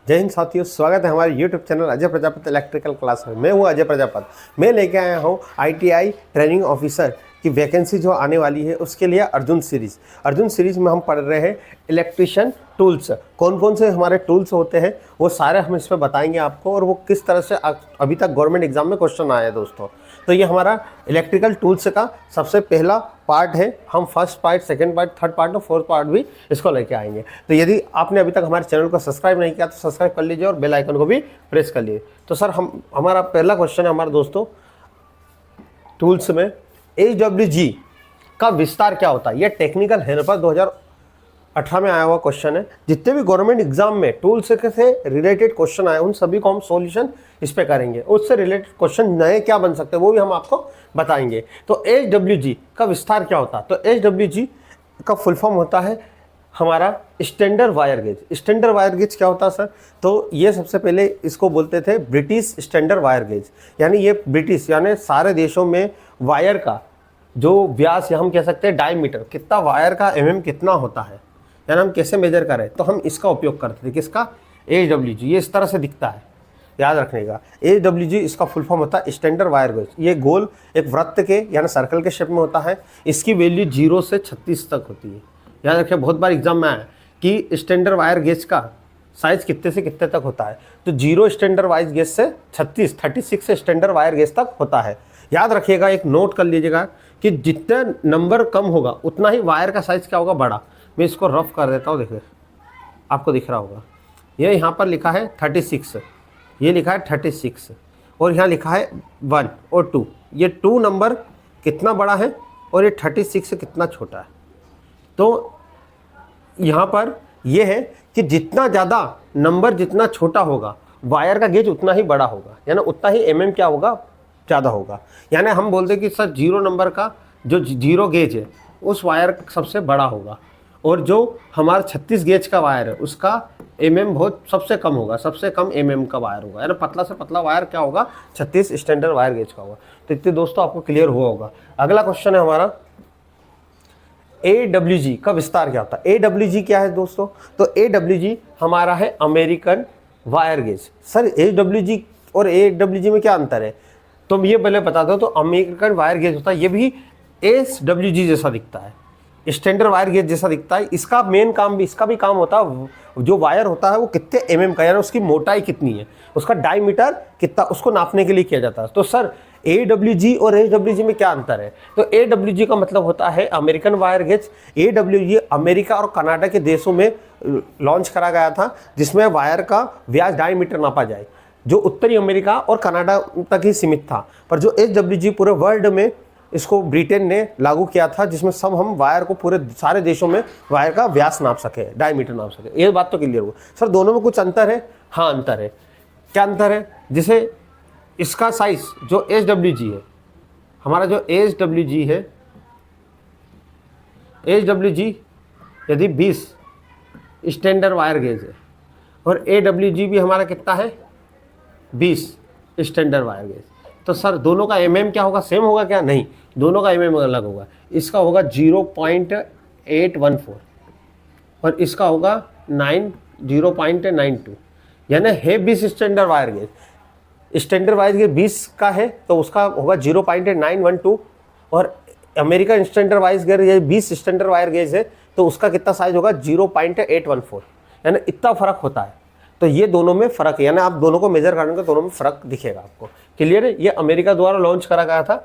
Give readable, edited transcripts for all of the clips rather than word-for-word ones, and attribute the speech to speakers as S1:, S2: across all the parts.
S1: जय हिंद साथियों, स्वागत है हमारे YouTube channel Ajay Prajapati electrical class में। मैं हूं अजय प्रजापति। मैं लेके आया हूं ITI ट्रेनिंग ऑफिसर की वैकेंसी जो आने वाली है उसके लिए अर्जुन सीरीज में हम पढ़ रहे हैं इलेक्ट्रिशियन टूल्स। कौन कौन से हमारे टूल्स होते हैं वो सारे हम इसमें बताएंगे आपको, और वो किस तरह से अभी तक गवर्नमेंट एग्जाम में क्वेश्चन आया है दोस्तों। तो ये हमारा इलेक्ट्रिकल टूल्स का सबसे पहला पार्ट है। हम first part, second part, third part और फोर्थ पार्ट भी इसको लेके आएंगे। तो यदि आपने अभी तक हमारे चैनल को सब्सक्राइब नहीं किया तो सब्सक्राइब कर लीजिए और बेल आइकन को भी प्रेस कर लीजिए। तो सर हमारा पहला क्वेश्चन है हमारे दोस्तों, टूल्स में HWG का विस्तार क्या होता है। ये टेक्निकल हेल्पर 2018 में आया हुआ क्वेश्चन है। जितने भी गवर्नमेंट एग्जाम में टूल्स से रिलेटेड क्वेश्चन आए उन सभी को हम सॉल्यूशन इस पे करेंगे। उससे रिलेटेड क्वेश्चन नए क्या बन सकते हैं वो भी हम आपको बताएंगे। तो HWG का विस्तार क्या होता है, तो HWG का फुल फॉर्म होता है हमारा standard wire gauge. Standard wire gauge क्या होता है सर, तो ये सबसे पहले इसको बोलते थे ब्रिटिश स्टैंडर्ड वायर गेज। यानी ये ब्रिटिश यानी सारे देशों में वायर का जो व्यास या हम कह सकते हैं डायमीटर, कितना वायर का कितना होता है, यानी हम कैसे मेजर करें, तो हम इसका उपयोग करते थे। किसका? HWG। ये इस तरह से दिखता है, याद रखने का। HWG इसका फुल फॉर्म होता है स्टैंडर्ड वायर गेज। ये गोल एक वृत्त के यानी सर्कल के शेप में होता है। इसकी वैल्यू 0 से 36 तक होती है। याद रखिए, बहुत बार एग्जाम में आया कि स्टैंडर्ड वायर गेज का साइज कितने से कितने तक होता है, तो 0 स्टैंडर्ड वायर गेज से 36 स्टैंडर्ड वायर गेज तक होता है। याद रखिएगा, एक नोट कर लीजिएगा कि जितना नंबर कम होगा उतना ही वायर का साइज क्या होगा, बड़ा। मैं इसको रफ कर देता हूँ, देखिए आपको दिख रहा होगा। ये यहाँ पर लिखा है 36, ये लिखा है 36, और यहाँ लिखा है 1 और 2। ये 2 नंबर कितना बड़ा है और ये 36 से कितना छोटा है। तो यहाँ पर ये है कि जितना ज़्यादा नंबर जितना छोटा होगा वायर का गेज उतना ही बड़ा होगा, यानी उतना ही क्या होगा, ज़्यादा होगा। यानी हम बोलते हैं कि सर 0 नंबर का जो 0 गेज है उस वायर सबसे बड़ा होगा, और जो हमारा 36 गेज का वायर है उसका बहुत सबसे कम होगा, सबसे कम का वायर होगा। यानी पतला से पतला वायर क्या होगा, 36 स्टैंडर्ड वायर गेज का होगा। तो इतने दोस्तों आपको क्लियर हुआ होगा। अगला क्वेश्चन है हमारा AWG का विस्तार क्या होता है। AWG क्या है दोस्तों, तो AWG हमारा है American wire gauge. Sir AWG और AWG में क्या अंतर है, तो ये पहले बता दो। तो अमेरिकन वायर गेज होता है, ये भी HWG जैसा दिखता है, स्टैंडर्ड वायर गेज जैसा दिखता है। इसका मेन काम भी, इसका भी काम होता है, जो वायर होता है वो कितने का, यानी उसकी मोटाई कितनी है, उसका डायमीटर कितना, उसको नापने के लिए किया जाता है। तो सर AWG और HWG में क्या अंतर है, तो AWG का मतलब होता है American wire gauge. AWG America और कनाडा के देशों में लॉन्च करा गया था, जिसमें वायर का व्यास डायमीटर नापा जाए, जो उत्तरी अमेरिका और कनाडा तक ही सीमित था। पर जो HWG पूरे वर्ल्ड में इसको ब्रिटेन ने लागू किया था, जिसमें सब हम वायर को पूरे सारे देशों में वायर का व्यास नाप सके, डायमीटर नाप सके। ये बात तो क्लियर हुआ। सर दोनों में कुछ अंतर है, हाँ अंतर है। क्या अंतर है, जैसे इसका साइज जो HWG है, हमारा जो HWG है, HWG यदि 20 स्टैंडर्ड वायर गेज है, और AWG भी हमारा कितना है, 20 स्टैंडर्ड वायर गेज। तो सर दोनों का क्या होगा, सेम होगा क्या, नहीं, दोनों का अलग होगा। इसका होगा 0.814 और इसका होगा 0.92, यानी है 20 standard wire gauge. Standard wire gauge 20 का है तो उसका होगा 0.912, और American standard wire gauge 20 standard wire gauge है तो उसका कितना साइज होगा, 0.814, यानी इतना फर्क होता है। तो ये दोनों में फ़र्क है, यानी आप दोनों को मेजर करेंगे दोनों में फ़र्क दिखेगा आपको। क्लियर है, ये अमेरिका द्वारा लॉन्च करा गया था,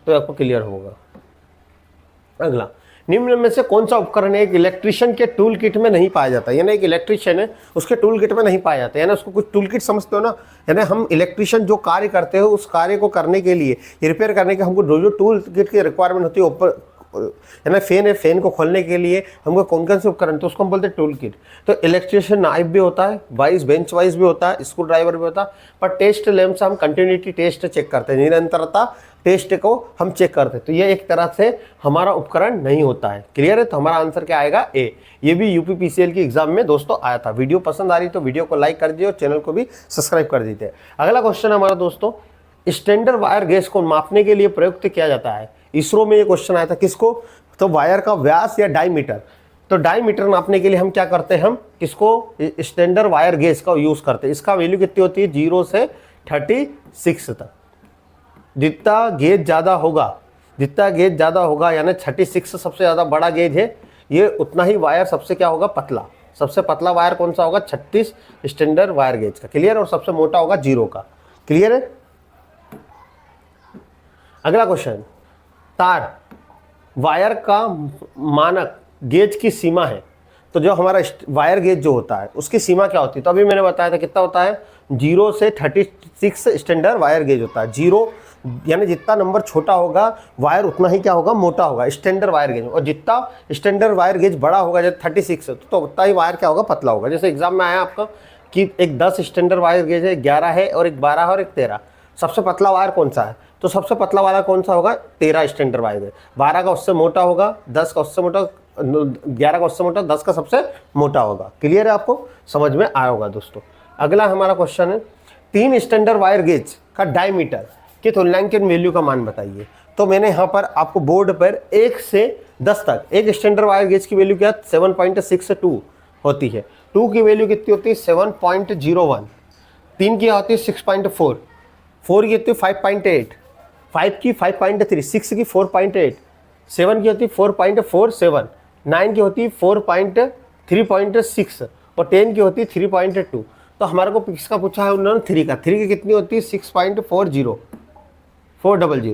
S1: तो आपको क्लियर होगा। अगला, निम्न में से कौन सा उपकरण है एक इलेक्ट्रिशियन के टूल किट में नहीं पाया जाता, यानी एक इलेक्ट्रिशियन है उसके टूल किट में नहीं पाया जाता, यानी उसको कुछ टूल किट समझते हो ना, यानी हम इलेक्ट्रिशियन जो कार्य करते हो उस कार्य को करने के लिए, रिपेयर करने के हमको जो टूल किट की रिक्वायरमेंट होती है, ऊपर यानी फैन है, फैन को खोलने के लिए हमको कौन कौन से उपकरण, तो उसको हम बोलते हैं टूल किट। तो इलेक्ट्रिशियन नाइफ भी होता है, बेंच वाइज भी होता है, स्क्रू ड्राइवर भी होता है। पर टेस्ट लैंप से हम कंटिन्यूटी टेस्ट चेक करते हैं, निरंतरता टेस्ट को हम चेक करते हैं। तो ये एक तरह से हमारा उपकरण नहीं होता है। क्लियर है, तो हमारा आंसर क्या आएगा, ए। ये भी UPPCL की एग्जाम में दोस्तों आया था। वीडियो पसंद आ रही तो वीडियो को लाइक कर दीजिए और चैनल को भी सब्सक्राइब कर दीजिए। अगला क्वेश्चन है हमारा दोस्तों, स्टैंडर्ड वायर गेज को मापने के लिए प्रयुक्त किया जाता है। इसरो में ये क्वेश्चन आया था, किसको, तो वायर का व्यास या डायमीटर तो डायमीटर नापने के लिए हम क्या करते हैं, हम इसको स्टैंडर्ड वायर गेज का यूज़ करते हैं। इसका वैल्यू कितनी होती है 0 से 36 तक। जितना गेज ज़्यादा होगा यानी 36 सबसे ज़्यादा बड़ा गेज है, ये उतना ही वायर सबसे क्या होगा, पतला। सबसे पतला वायर कौन सा होगा, 36 स्टैंडर्ड वायर गेज का। क्लियर? और सबसे मोटा होगा 0 का। क्लियर है? अगला क्वेश्चन, तार वायर का मानक गेज की सीमा है। तो जो हमारा वायर गेज जो होता है उसकी सीमा क्या होती है, तो अभी मैंने बताया था कितना होता है, 0 से 36 स्टैंडर्ड वायर गेज होता है। 0 यानी जितना नंबर छोटा होगा वायर उतना ही क्या होगा, मोटा होगा, स्टैंडर्ड वायर गेज। और जितना स्टैंडर्ड वायर गेज बड़ा होगा, जैसे 36 तो उतना ही वायर क्या होगा, पतला होगा। जैसे एग्जाम में आया आपका कि एक 10 स्टैंडर्ड वायर गेज है, 11 है और एक 12 है और एक 13। सबसे पतला वायर कौन सा है, तो सबसे पतला वाला कौन सा होगा, 13 स्टैंडर्ड वायर गेज। 12 का उससे मोटा होगा, 10 का उससे मोटा, 11 का उससे मोटा, 10 का सबसे मोटा होगा। क्लियर है? आपको समझ में आया होगा दोस्तों। अगला हमारा क्वेश्चन है, 3 स्टैंडर्ड वायर गेज का डायमीटर के तुल्यांकन वैल्यू का मान बताइए। तो मैंने यहाँ पर आपको बोर्ड पर 1 से 10 तक, एक स्टैंडर्ड वायर गेज की वैल्यू क्या 7.62 होती है, 2 की वैल्यू कितनी होती है 7.01, 3 की होती है 6.4, 4 की होती है 5.8, 5 की 5.3, 6 की 4.8, 7 की होती है 4.47, 9 की होती है 3.6 और 10 की होती है 3.2। तो हमारे को किसका पूछा है उन्होंने, 3 का। 3 की कितनी होती है 6.400,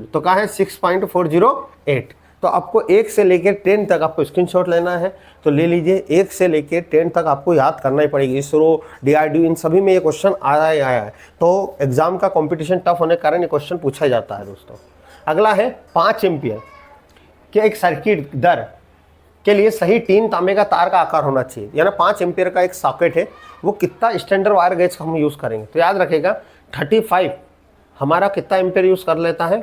S1: तो कहा है 6.408। तो आपको 1 से लेकर 10 तक आपको स्क्रीनशॉट लेना है, तो ले लीजिए। 1 से लेकर 10 तक आपको याद करना ही पड़ेगी। इसरो, DRDO इन सभी में ये क्वेश्चन आया है। तो एग्जाम का कंपटीशन टफ होने के कारण ये क्वेश्चन पूछा जाता है दोस्तों। अगला है 5 एम्पियर के एक सर्किट दर के लिए सही 3 तांबे का तार का आकार होना चाहिए। यानी 5 एम्पियर का एक सॉकेट है, वो कितना स्टैंडर्ड वायर गेज का हम यूज़ करेंगे। तो याद रखेगा 35 हमारा कितना एम्पियर यूज़ कर लेता है,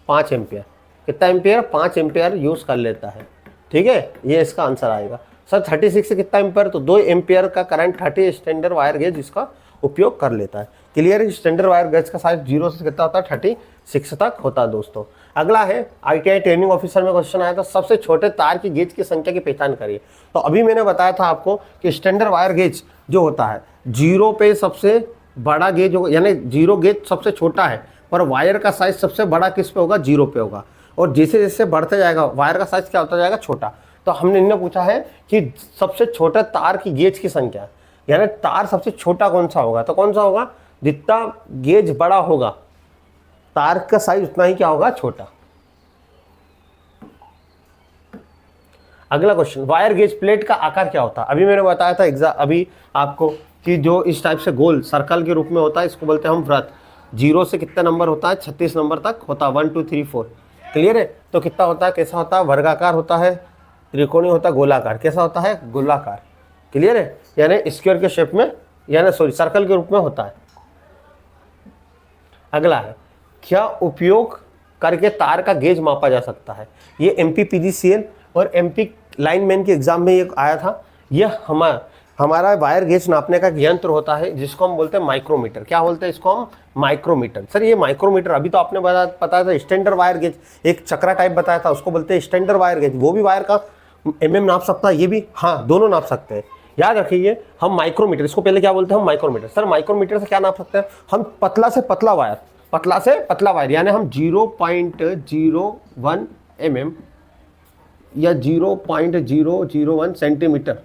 S1: 5 एम्पियर। कितना एम्पियर, 5 एम्पियर यूज़ कर लेता है। ठीक है, ये इसका आंसर आएगा। सर 36 से कितना एम्पियर, तो 2 एम्पियर का करंट 30 स्टैंडर्ड वायर गेज इसका उपयोग कर लेता है। क्लियर? स्टैंडर्ड वायर गेज का साइज 0 से कितना होता है, 36 तक होता है दोस्तों। अगला है ITI ट्रेनिंग ऑफिसर में क्वेश्चन आया था, सबसे छोटे तार की गेज की संख्या की पहचान करिए। तो अभी मैंने बताया था आपको कि स्टैंडर्ड वायर गेज जो होता है 0 पे सबसे बड़ा गेज होगा, यानी 0 गेज सबसे छोटा है, पर वायर का साइज सबसे बड़ा किस पे होगा, 0 पे होगा। और जैसे जैसे बढ़ते जाएगा वायर का साइज क्या होता जाएगा, छोटा। तो हमने इन्हें पूछा है कि सबसे छोटा तार की गेज की संख्या, यानी तार सबसे छोटा कौन सा होगा, तो कौन सा होगा, जितना गेज बड़ा होगा तार का साइज उतना ही क्या होगा, छोटा। अगला क्वेश्चन, वायर गेज प्लेट का आकार क्या होता है। अभी मैंने बताया था अभी आपको कि जो इस टाइप से गोल सर्कल के रूप में होता है, इसको बोलते हैं हम वृत्त। 0 से कितना नंबर होता है, 36 नंबर तक होता है, 1 2 3 4। क्लियर है? तो कितना होता है, कैसा होता है, वर्गाकार होता है, त्रिकोणीय होता है, गोलाकार। कैसा होता है, गोलाकार। क्लियर है? यानी स्क्वायर के शेप में, यानी सॉरी सर्कल के रूप में होता है। अगला है, क्या उपयोग करके तार का गेज मापा जा सकता है। ये MPPGCL और MP लाइनमैन के एग्जाम में ये आया था। यह हमारा वायर गेज नापने का यंत्र होता है जिसको हम बोलते हैं माइक्रोमीटर। क्या बोलते हैं इसको हम, माइक्रोमीटर। सर ये माइक्रोमीटर, अभी तो आपने बताया था स्टैंडर्ड वायर गेज, एक चक्रा टाइप बताया था, उसको बोलते हैं स्टैंडर्ड वायर गेज। वो भी वायर का mm नाप सकता है, ये भी, हाँ दोनों नाप सकते हैं। याद रखिए हम माइक्रोमीटर, इसको पहले क्या बोलते हैं, हम माइक्रोमीटर। सर माइक्रोमीटर से क्या नाप सकते हैं हम, पतला से पतला वायर, पतला से पतला वायर, यानी हम 0.01 mm या 0.001 सेंटीमीटर,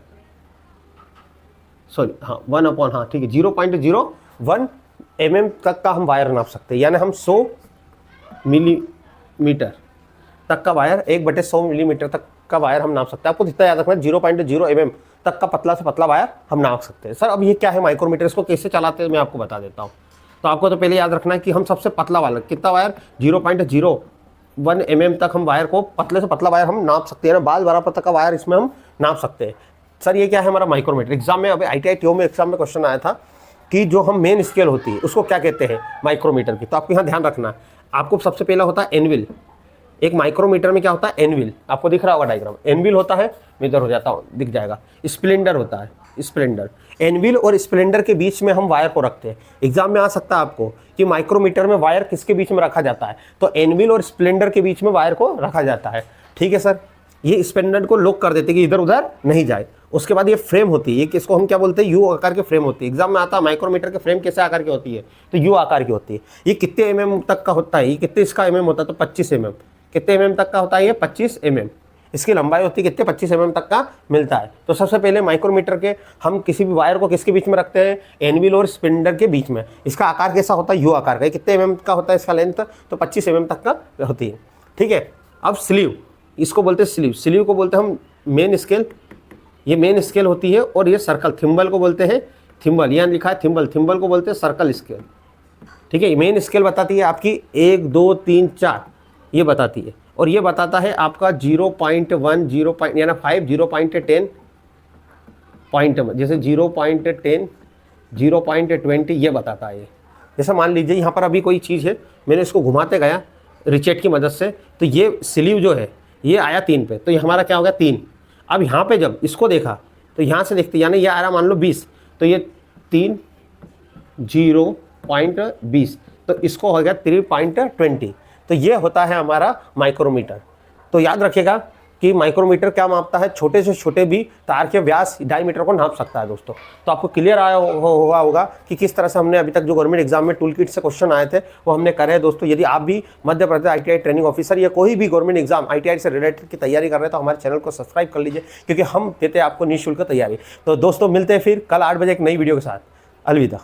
S1: सॉरी हाँ 1/, हाँ ठीक है, 0.01 mm तक का हम वायर नाप सकते हैं। यानी हम 100 मिलीमीटर तक का वायर, 1/100 मिलीमीटर तक का वायर हम नाप सकते हैं। आपको जितना याद रखना है, 0.0 mm तक का पतला से पतला वायर हम नाप सकते हैं। सर अब ये क्या है माइक्रोमीटर, इसको कैसे चलाते हैं मैं आपको बता देता हूँ। तो आपको तो पहले याद रखना है कि हम सबसे पतला वाला कितना वायर, 0.01 mm तक हम वायर को, पतले से पतला वायर हम नाप सकते हैं ना, 12 तक का वायर इसमें हम नाप सकते हैं। सर ये क्या है हमारा माइक्रोमीटर। एग्जाम में, अभी ITI TO में एग्जाम में क्वेश्चन आया था कि जो हम मेन स्केल होती है उसको क्या कहते हैं, माइक्रोमीटर की। तो आपको यहाँ ध्यान रखना है, आपको सबसे पहला होता है एनविल। एक माइक्रोमीटर में क्या होता है, एनविल, आपको दिख रहा होगा डायग्राम, एनविल होता है, मैं इधर हो जाता हूँ, दिख जाएगा। स्प्लेंडर होता है, स्प्लेंडर। एनविल और स्प्लेंडर के बीच में हम वायर को रखते हैं। एग्जाम में आ सकता है आपको कि माइक्रोमीटर में वायर किसके बीच में रखा जाता है, तो एनविल और स्प्लेंडर के बीच में वायर को रखा जाता है। ठीक है सर, ये स्पेंडल को लॉक कर देते कि इधर उधर नहीं जाए। उसके बाद ये फ्रेम होती है, ये किसको हम क्या बोलते हैं, यू आकार की फ्रेम होती है। एग्जाम में आता है माइक्रोमीटर की फ्रेम कैसे आकार की होती है, तो यू आकार की होती है। ये कितने mm तक का होता है, ये कितने इसका mm होता है, तो 25 mm। कितने mm तक का होता है ये 25 mm। इसकी लंबाई होती है कितने 25 mm तक का मिलता है। तो सबसे पहले माइक्रोमीटर के हम किसी भी वायर को किसके बीच में रखते हैं, एनविल और स्पिंडल के बीच में। इसका आकार कैसा होता है, यू आकार का। कितने mm का होता है इसका लेंथ, तो 25 mm तक का होती है। ठीक है, अब स्लीव, इसको बोलते हैं स्लीव। स्लीव को बोलते हैं हम मेन स्केल, ये मेन स्केल होती है। और ये सर्कल, थिम्बल को बोलते हैं थिम्बल, यहाँ लिखा है थिम्बल, थिम्बल को बोलते हैं सर्कल स्केल। ठीक है, मेन स्केल बताती है आपकी 1 2 3 4 ये बताती है। और ये बताता है आपका 0.1 0 यानी 5 0.10 पॉइंट, जैसे 0.10 0.20 ये बताता है। जैसे मान लीजिए यहाँ पर अभी कोई चीज़ है, मैंने इसको घुमाते गया रिचेट की मदद से, तो ये स्लीव जो है ये आया 3 पे, तो ये हमारा क्या हो गया 3। अब यहाँ पे जब इसको देखा तो यहाँ से देखते, यानी ये आ रहा मान लो 20, तो ये 3 0.20, तो इसको हो गया 3.20। तो ये होता है हमारा माइक्रोमीटर। तो याद रखिएगा कि माइक्रोमीटर क्या मापता है, छोटे से छोटे भी तार के व्यास डायमीटर को नाप सकता है दोस्तों। तो आपको क्लियर आया होगा कि किस तरह से हमने अभी तक जो गवर्नमेंट एग्जाम में टूल किट से क्वेश्चन आए थे वो हमने करे हैं दोस्तों। यदि आप भी Madhya Pradesh ITI training officer या कोई भी गवर्नमेंट एग्जाम ITI से रिलेटेड की तैयारी कर रहे हैं तो हमारे चैनल को सब्सक्राइब कर लीजिए, क्योंकि हम देते हैं आपको निःशुल्क तैयारी। तो दोस्तों मिलते हैं फिर कल 8 बजे एक नई वीडियो के साथ। अलविदा।